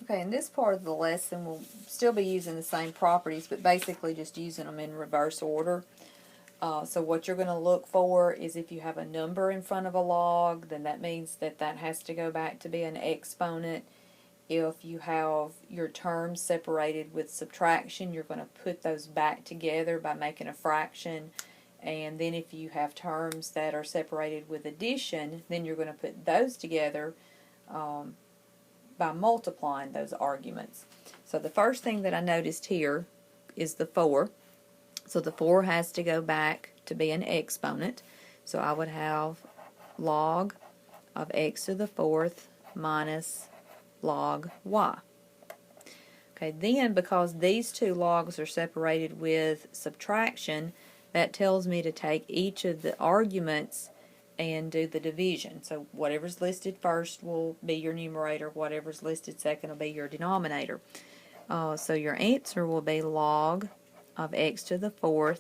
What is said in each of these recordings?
Okay, in this part of the lesson, we'll still be using the same properties, but basically just using them in reverse order. So what you're going to look for is if you have a number in front of a log, then that means that that has to go back to be an exponent. If you have your terms separated with subtraction, you're going to put those back together by making a fraction. And then if you have terms that are separated with addition, then you're going to put those together by multiplying those arguments. So the first thing that I noticed here is the 4. So the 4 has to go back to be an exponent. So I would have log of x to the 4th minus log y. Okay, then because these two logs are separated with subtraction, that tells me to take each of the arguments and do the division. So whatever's listed first will be your numerator, whatever's listed second will be your denominator. So your answer will be log of x to the 4th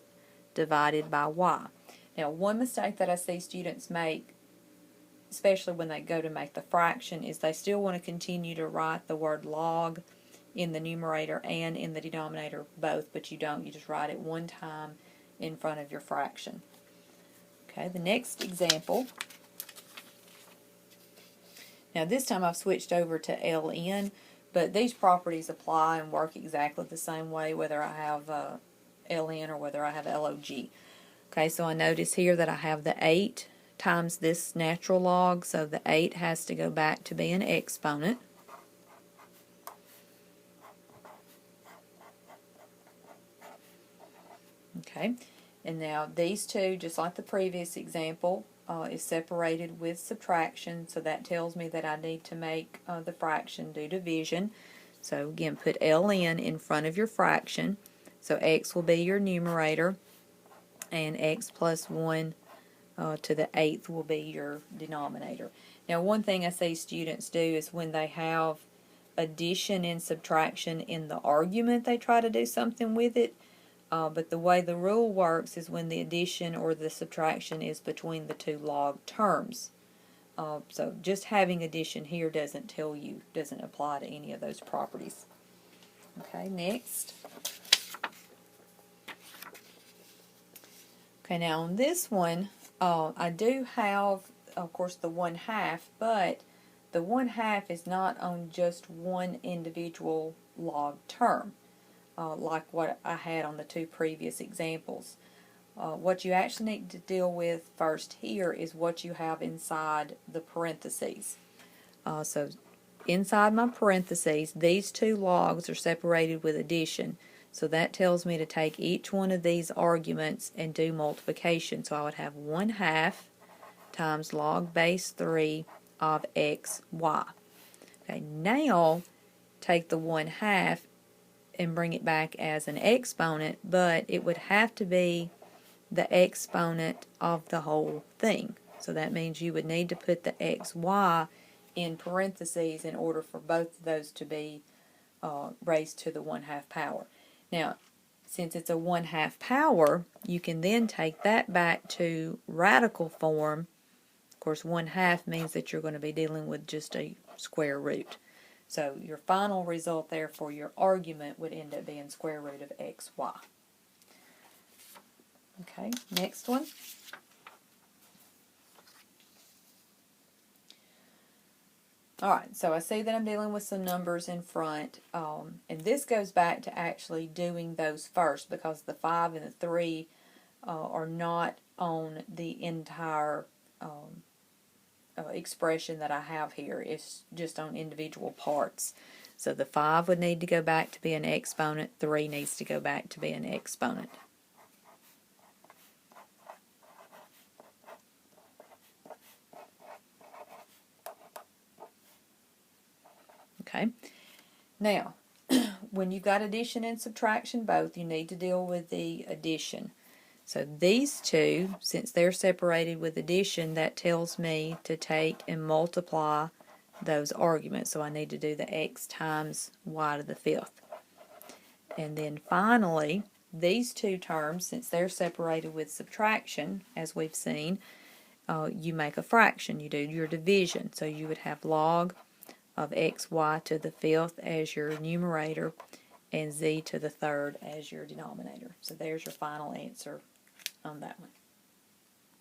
divided by y. Now, one mistake that I see students make, especially when they go to make the fraction, is they still want to continue to write the word log in the numerator and in the denominator both, but you don't. You just write it one time in front of your fraction. Okay, the next example. Now this time I've switched over to ln, but these properties apply and work exactly the same way whether I have ln or whether I have log. Okay, so I notice here that I have the 8 times this natural log, so the 8 has to go back to be an exponent. Okay, and now these two, just like the previous example, is separated with subtraction, so that tells me that I need to make the fraction do division. So again, put ln in front of your fraction. So x will be your numerator, and x plus 1 to the 8th will be your denominator. Now, one thing I see students do is when they have addition and subtraction in the argument, they try to do something with it. But the way the rule works is when the addition or the subtraction is between the two log terms. So just having addition here doesn't apply to any of those properties. Okay, next. Okay, now on this one, I do have, of course, the 1/2, but the 1/2 is not on just one individual log term. Like what I had on the two previous examples. What you actually need to deal with first here is what you have inside the parentheses. So inside my parentheses, these two logs are separated with addition. So that tells me to take each one of these arguments and do multiplication. So I would have 1/2 times log base 3 of x, y. Okay, now take the 1/2 and bring it back as an exponent, but it would have to be the exponent of the whole thing. So that means you would need to put the xy in parentheses in order for both of those to be raised to the 1/2 power. Now, since it's a 1/2 power, you can then take that back to radical form. Of course, 1/2 means that you're going to be dealing with just a square root. So your final result there for your argument would end up being square root of xy. Okay, next one. Alright, so I see that I'm dealing with some numbers in front, and this goes back to actually doing those first, because the 5 and the 3 are not on the entire expression that I have here. It's just on individual parts. So the 5 would need to go back to be an exponent, 3 needs to go back to be an exponent. Okay, now when you've got addition and subtraction both, you need to deal with the addition. So these two, since they're separated with addition, that tells me to take and multiply those arguments. So I need to do the x times y to the 5th. And then finally, these two terms, since they're separated with subtraction, as we've seen, you make a fraction. You do your division. So you would have log of xy to the fifth as your numerator and z to the third as your denominator. So there's your final answer on that one.